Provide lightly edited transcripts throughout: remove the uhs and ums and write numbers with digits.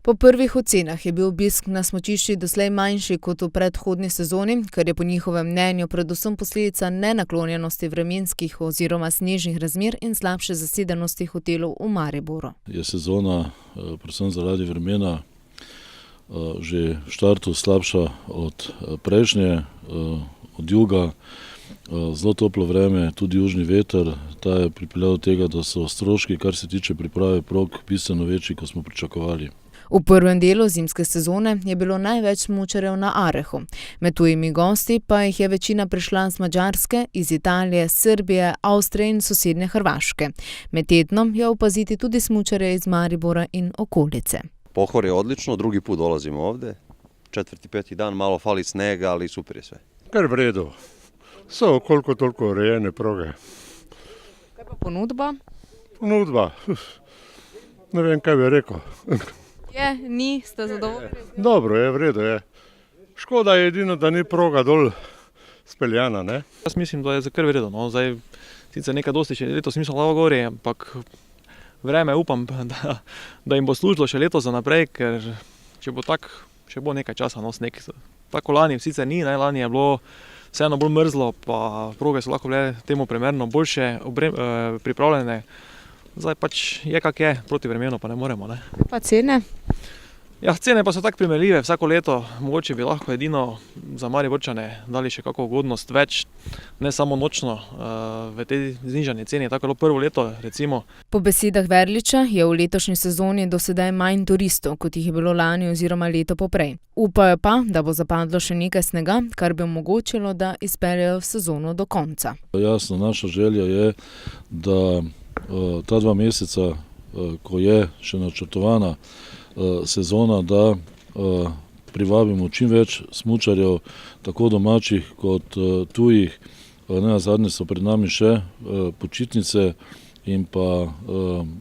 Po prvih ocenah je bil obisk na smučišču doslej manjši kot v predhodni sezoni, kar je po njihovem mnenju predvsem posledica nenaklonjenosti vremenskih oziroma snežnih razmer in slabše zasedenosti hotelov v Mariboru. Je sezona predvsem zaradi vremena že v štartu slabša od prejšnje, od juga, zelo toplo vreme, tudi južni veter, ta je pripeljal do tega, da so stroški, kar se tiče priprave prog, bistveno večji, kot smo pričakovali. V prvem delu zimske sezone je bilo največ smučarjev na Arehu. Med tujimi gosti pa jih je večina prišla z Madžarske, iz Italije, Srbije, Avstrije in sosednje Hrvaške. Med tednom je opaziti tudi smučarje iz Maribora in okolice. Pohor je odlično, drugi put dolazimo ovdje. 4., 5. dan, malo fali snega, ali super je sve. Kar v redu. So koliko toliko urejene proge. Kaj pa ponudba? Ponudba? Ne vem, kaj bi rekel. Je, ni, ste zadovoljni? Dobro je, v redu je. Škoda je edino, da ni proga dol speljana, ne? Jaz mislim, da je kar v redu. No. Zdaj, sicer nekaj dosti še letos nisem lavo gori, ampak vreme upam, da jim bo služilo še leto za naprej, ker če bo tak, še bo nekaj časa, no, sneg. Tako lani sicer ni, ne, lani je bilo vseeno bolj mrzlo, pa proge so lahko bile temu primerno boljše pripravljene. Zdaj pač je kak je, proti vremenu pa ne moremo, ne. Pa cene? Ja, cene pa so tako primerljive vsako leto, mogoče bi lahko edino za Mariborčane dali še kako ugodnost več, ne samo nočno v tej znižani ceni, tako je bilo prvo leto recimo. Po besedah Verliča je v letošnji sezoni do sedaj manj turistov, kot jih je bilo lani oziroma leto poprej. Upajo pa, da bo zapadlo še nekaj snega, kar bi omogočilo, da izpeljejo sezono do konca. Jasno, naša želja je, da ta 2 meseca, ko je še načrtovana sezona, da privabimo čim več smučarjev, tako domačih kot tujih. Nenazadnje so pred nami še počitnice in pa,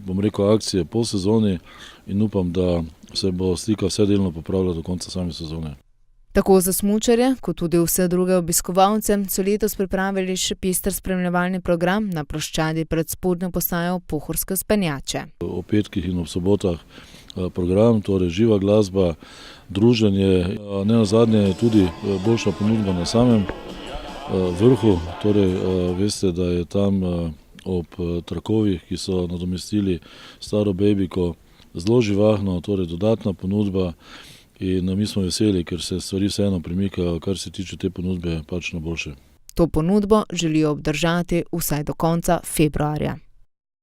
bom rekel, akcije po sezoni in upam, da se bo slika vse delno popravila do konca same sezone. Tako za smučarje, kot tudi vse druge obiskovalce, so letos pripravili še pester spremljevalni program na ploščadi pred spodnjo postajo Pohorske vzpenjače. Ob petkih in ob sobotah program, torej živa glasba, druženje, nenazadnje je tudi boljša ponudba na samem vrhu, torej veste, da je tam ob trakovih, ki so nadomestili staro bejbiko, zelo živahno, torej dodatna ponudba. In mi smo veseli, ker se stvari vseeno premikajo, kar se tiče te ponudbe, pač na boljše. To ponudbo želijo obdržati vsaj do konca februarja.